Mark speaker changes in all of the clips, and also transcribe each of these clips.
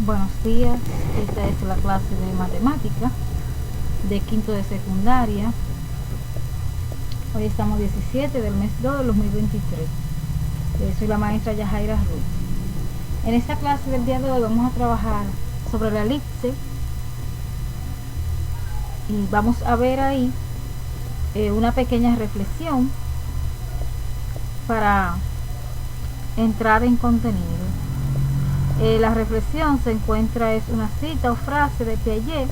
Speaker 1: Buenos días, esta es la clase de matemática de quinto de secundaria. Hoy estamos 17 del mes 2 del 2023. Soy la maestra Yajaira Ruiz. En esta clase del día de hoy vamos a trabajar sobre la elipse y vamos a ver ahí una pequeña reflexión para entrar en contenido. La reflexión se encuentra, es una cita o frase de Piaget.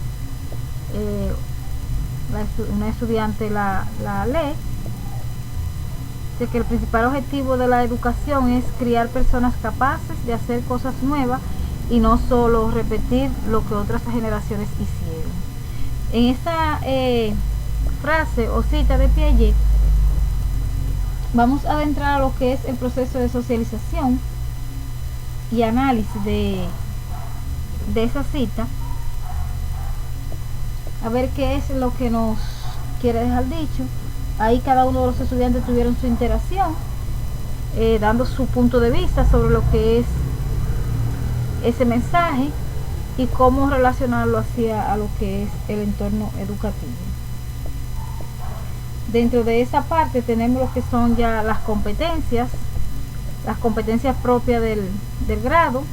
Speaker 1: Una estudiante la lee. Dice que el principal objetivo de la educación es criar personas capaces de hacer cosas nuevas y no solo repetir lo que otras generaciones hicieron. En esta frase o cita de Piaget vamos a adentrar a lo que es el proceso de socialización y análisis de esa cita, a ver qué es lo que nos quiere dejar dicho. Ahí cada uno de los estudiantes tuvieron su interacción, dando su punto de vista sobre lo que es ese mensaje y cómo relacionarlo hacia a lo que es el entorno educativo. Dentro de esa parte tenemos lo que son ya las competencias propias del grado,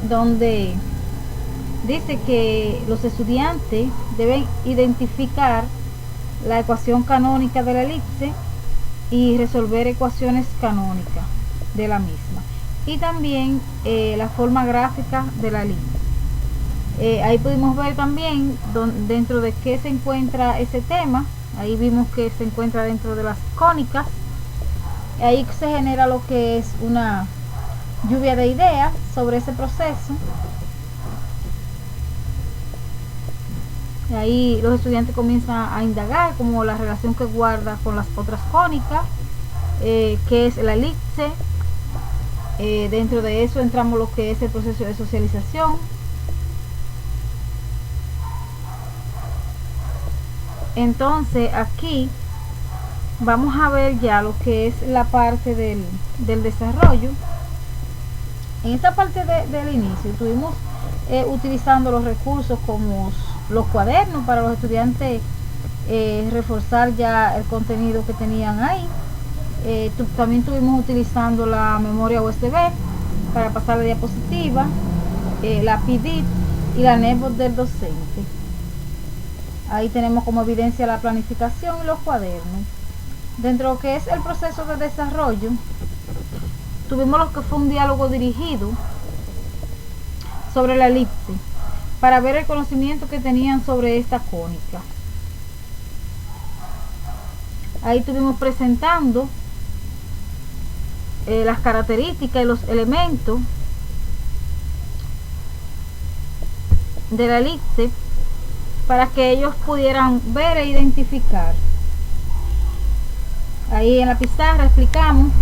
Speaker 1: donde dice que los estudiantes deben identificar la ecuación canónica de la elipse y resolver ecuaciones canónicas de la misma, y también la forma gráfica de la elipse. Ahí pudimos ver también dentro de qué se encuentra ese tema. Ahí vimos que se encuentra dentro de las cónicas. Ahí se genera lo que es una lluvia de ideas sobre ese proceso. Ahí los estudiantes comienzan a indagar como la relación que guarda con las otras cónicas, que es la elipse. Dentro de eso entramos lo que es el proceso de socialización. Entonces aquí vamos a ver ya lo que es la parte del desarrollo. En esta parte del inicio estuvimos utilizando los recursos como los cuadernos para los estudiantes reforzar ya el contenido que tenían ahí. También estuvimos utilizando la memoria USB para pasar la diapositiva, la PDIT y la netbook del docente. Ahí tenemos como evidencia la planificación y los cuadernos. Dentro de lo que es el proceso de desarrollo, tuvimos lo que fue un diálogo dirigido sobre la elipse para ver el conocimiento que tenían sobre esta cónica. Ahí estuvimos presentando las características y los elementos de la elipse para que ellos pudieran ver e identificar. Ahí en la pizarra explicamos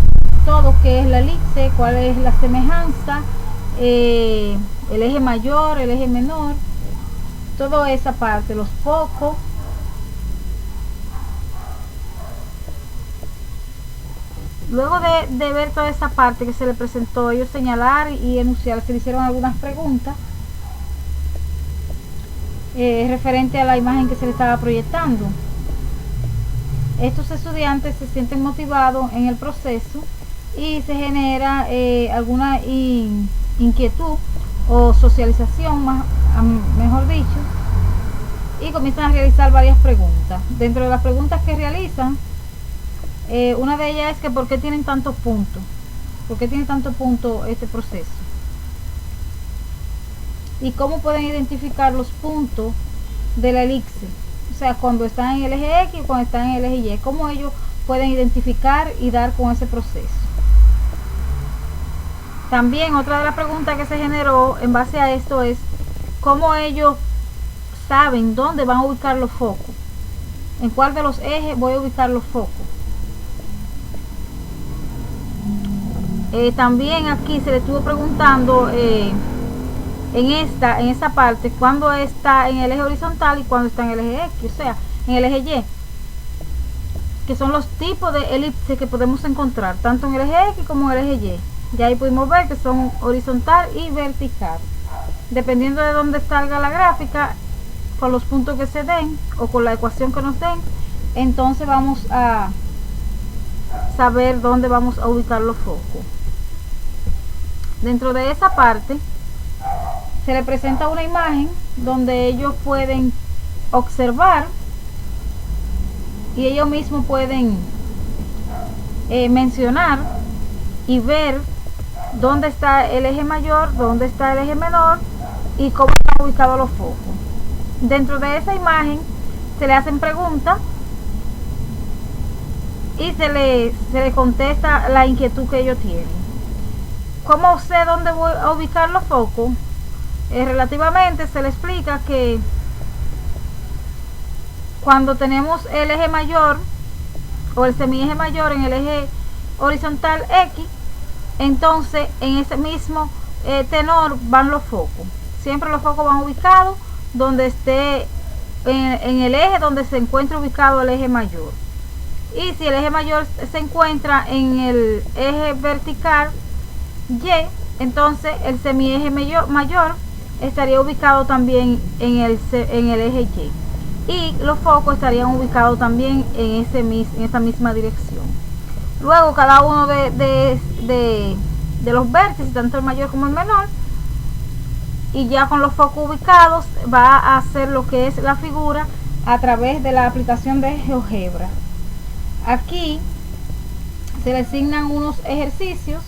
Speaker 1: todo qué es la elipse, cuál es la semejanza, el eje mayor, el eje menor, toda esa parte, los focos. Luego de ver toda esa parte que se le presentó, ellos señalar y enunciar, se le hicieron algunas preguntas referente a la imagen que se le estaba proyectando. Estos estudiantes se sienten motivados en el proceso y se genera alguna inquietud o socialización, mejor dicho, y comienzan a realizar varias preguntas. Dentro de las preguntas que realizan, una de ellas es que ¿por qué tienen tantos puntos? ¿Por qué tiene tantos puntos este proceso? Y cómo pueden identificar los puntos de la elipse, o sea, cuando están en el eje X y cuando están en el eje Y, cómo ellos pueden identificar y dar con ese proceso. También otra de las preguntas que se generó en base a esto es cómo ellos saben dónde van a ubicar los focos, en cuál de los ejes voy a ubicar los focos. También aquí se le estuvo preguntando en esa parte cuando está en el eje horizontal y cuando está en el eje X, o sea, en el eje Y, que son los tipos de elipse que podemos encontrar tanto en el eje X como en el eje Y. Ya ahí pudimos ver que son horizontal y vertical. Dependiendo de dónde salga la gráfica, con los puntos que se den o con la ecuación que nos den, entonces vamos a saber dónde vamos a ubicar los focos. Dentro de esa parte se le presenta una imagen donde ellos pueden observar y ellos mismos pueden mencionar y ver dónde está el eje mayor, dónde está el eje menor y cómo están ubicados los focos. Dentro de esa imagen se le hacen preguntas y se le contesta la inquietud que ellos tienen. ¿Cómo sé dónde voy a ubicar los focos? Relativamente se le explica que cuando tenemos el eje mayor o el semieje mayor en el eje horizontal X, entonces en ese mismo tenor van los focos. Siempre los focos van ubicados donde esté en el eje donde se encuentra ubicado el eje mayor. Y si el eje mayor se encuentra en el eje vertical Y, entonces el semieje mayor estaría ubicado también en el eje Y. Y los focos estarían ubicados también en esa misma dirección. Luego cada uno de los vértices, tanto el mayor como el menor, y ya con los focos ubicados va a hacer lo que es la figura a través de la aplicación de GeoGebra. Aquí se le asignan unos ejercicios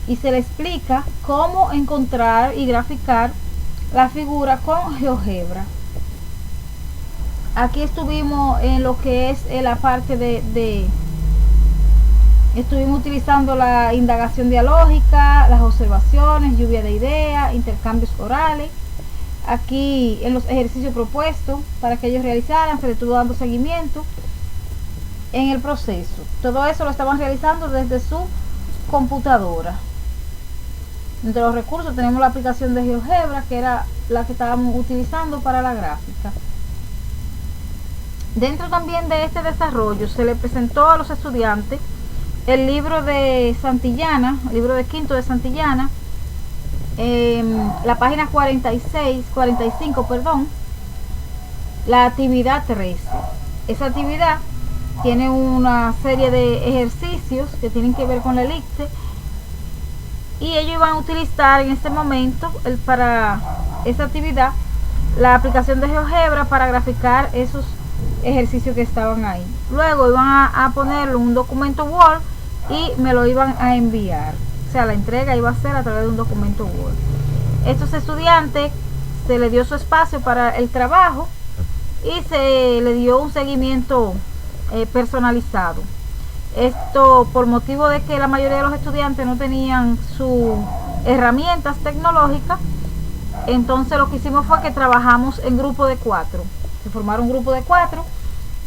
Speaker 1: y se le explica cómo encontrar y graficar la figura con GeoGebra. Aquí estuvimos en lo que es la parte estuvimos utilizando la indagación dialógica, las observaciones, lluvia de ideas, intercambios orales. Aquí en los ejercicios propuestos para que ellos realizaran, se les estuvo dando seguimiento en el proceso. Todo eso lo estaban realizando desde su computadora. Entre los recursos tenemos la aplicación de GeoGebra, que era la que estábamos utilizando para la gráfica. Dentro también de este desarrollo se le presentó a los estudiantes el libro de Santillana, el libro de quinto de Santillana, la página 45, la actividad 13. Esa actividad tiene una serie de ejercicios que tienen que ver con la elipse y ellos iban a utilizar en este momento para esa actividad la aplicación de GeoGebra para graficar esos ejercicios que estaban ahí. Luego iban a ponerlo en un documento Word y me lo iban a enviar. O sea, la entrega iba a ser a través de un documento Word. Estos estudiantes se les dio su espacio para el trabajo y se le dio un seguimiento personalizado. Esto por motivo de que la mayoría de los estudiantes no tenían sus herramientas tecnológicas. Entonces lo que hicimos fue que trabajamos en grupo de 4. Se formaron un grupo de 4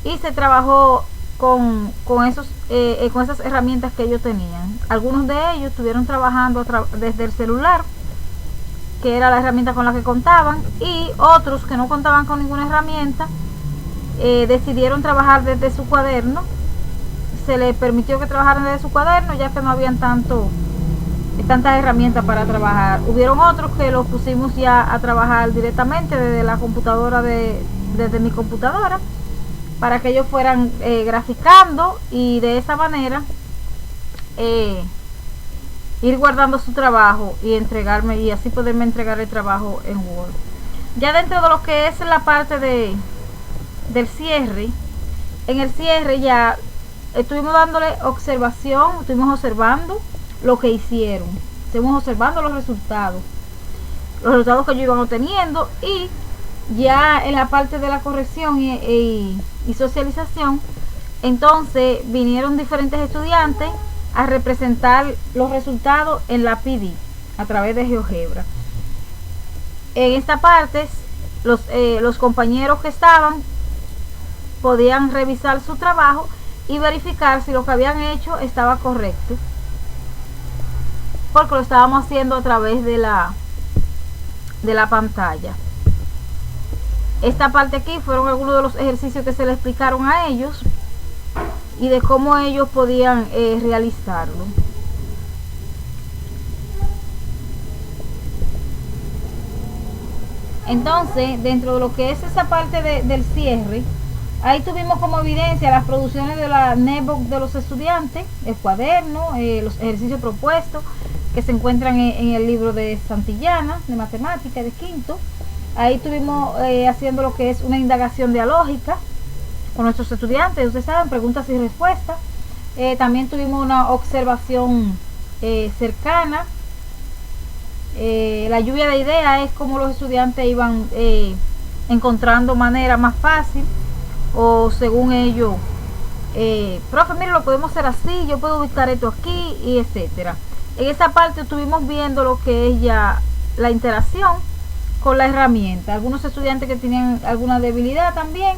Speaker 1: y se trabajó con esas herramientas que ellos tenían. Algunos de ellos estuvieron trabajando desde el celular, que era la herramienta con la que contaban, y otros que no contaban con ninguna herramienta decidieron trabajar desde su cuaderno. Se les permitió que trabajaran desde su cuaderno, ya que no habían tantas herramientas para trabajar. Hubieron otros que los pusimos ya a trabajar directamente desde la computadora, desde mi computadora, para que ellos fueran graficando y de esa manera ir guardando su trabajo y entregarme, y así poderme entregar el trabajo en Word. Ya dentro de lo que es la parte del cierre, en el cierre ya estuvimos dándole observación, estuvimos observando lo que hicieron, estuvimos observando los resultados que ellos iban obteniendo, y ya en la parte de la corrección y socialización, entonces vinieron diferentes estudiantes a representar los resultados en la PD a través de GeoGebra. En esta parte los compañeros que estaban podían revisar su trabajo y verificar si lo que habían hecho estaba correcto, porque lo estábamos haciendo a través de la pantalla. Esta parte aquí fueron algunos de los ejercicios que se les explicaron a ellos y de cómo ellos podían realizarlo. Entonces, dentro de lo que es esa parte del cierre, ahí tuvimos como evidencia las producciones de la netbook de los estudiantes, el cuaderno, los ejercicios propuestos que se encuentran en el libro de Santillana de matemática de quinto. Ahí estuvimos haciendo lo que es una indagación dialógica con nuestros estudiantes, ustedes saben, preguntas y respuestas. También tuvimos una observación cercana. La lluvia de ideas es como los estudiantes iban encontrando manera más fácil, o según ellos, profe, mire, lo podemos hacer así, yo puedo ubicar esto aquí, y etcétera. En esa parte estuvimos viendo lo que es ya la interacción con la herramienta. Algunos estudiantes que tenían alguna debilidad también,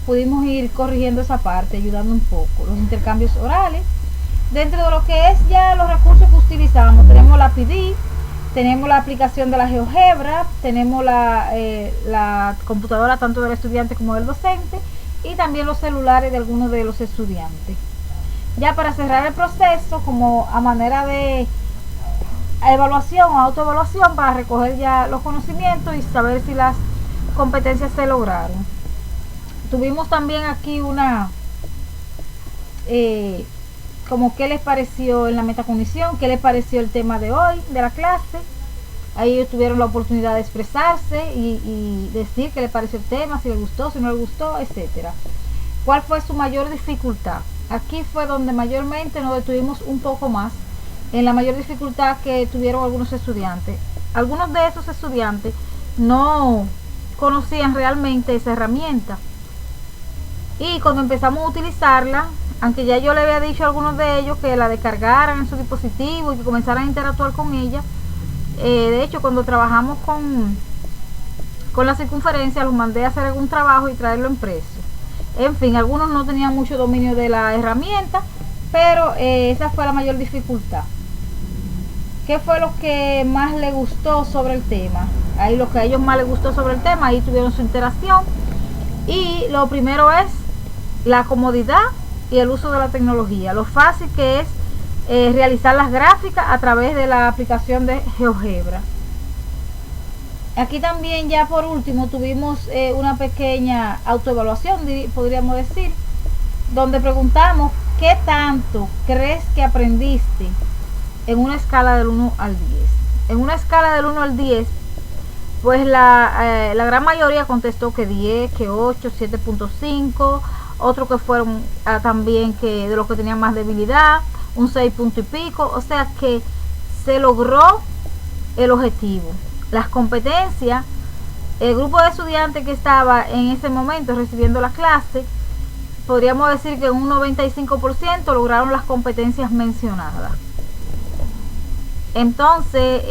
Speaker 1: pudimos ir corrigiendo esa parte, ayudando un poco. Los intercambios orales. Dentro de lo que es ya los recursos que utilizamos, tenemos la PD, tenemos la aplicación de la GeoGebra, tenemos la computadora tanto del estudiante como del docente, y también los celulares de algunos de los estudiantes. Ya para cerrar el proceso, como a manera de evaluación o autoevaluación, para recoger ya los conocimientos y saber si las competencias se lograron. Tuvimos también aquí una como qué les pareció en la metacognición, qué les pareció el tema de hoy de la clase. Ahí ellos tuvieron la oportunidad de expresarse y decir qué les pareció el tema, si les gustó, si no les gustó, etcétera. ¿Cuál fue su mayor dificultad? Aquí fue donde mayormente nos detuvimos un poco más en la mayor dificultad que tuvieron algunos estudiantes. Algunos de esos estudiantes no conocían realmente esa herramienta, y cuando empezamos a utilizarla, aunque ya yo le había dicho a algunos de ellos que la descargaran en su dispositivo y que comenzaran a interactuar con ella, de hecho cuando trabajamos con la circunferencia, los mandé a hacer algún trabajo y traerlo impreso. En fin, algunos no tenían mucho dominio de la herramienta, pero esa fue la mayor dificultad. ¿Qué fue lo que más les gustó sobre el tema? Ahí lo que a ellos más les gustó sobre el tema, ahí tuvieron su interacción. Y lo primero es la comodidad y el uso de la tecnología, lo fácil que es realizar las gráficas a través de la aplicación de GeoGebra. Aquí también, ya por último, tuvimos una pequeña autoevaluación, podríamos decir, donde preguntamos qué tanto crees que aprendiste en una escala del 1 al 10. En una escala del 1 al 10, pues la gran mayoría contestó que 10, que 8, 7.5, otros que fueron también que de los que tenían más debilidad, un 6 punto y pico. O sea que se logró el objetivo. Las competencias, el grupo de estudiantes que estaba en ese momento recibiendo la clase, podríamos decir que un 95% lograron las competencias mencionadas. Entonces,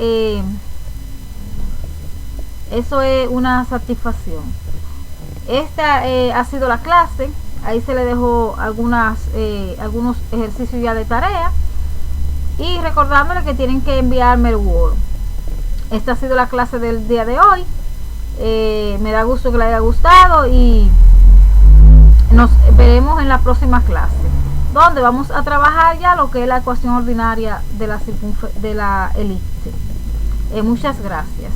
Speaker 1: eso es una satisfacción. Esta ha sido la clase. Ahí se le dejó algunos ejercicios ya de tarea, y recordándole que tienen que enviarme el Word. Esta ha sido la clase del día de hoy. Me da gusto que le haya gustado, y nos veremos en la próxima clase, donde vamos a trabajar ya lo que es la ecuación ordinaria de la elipse. Muchas gracias.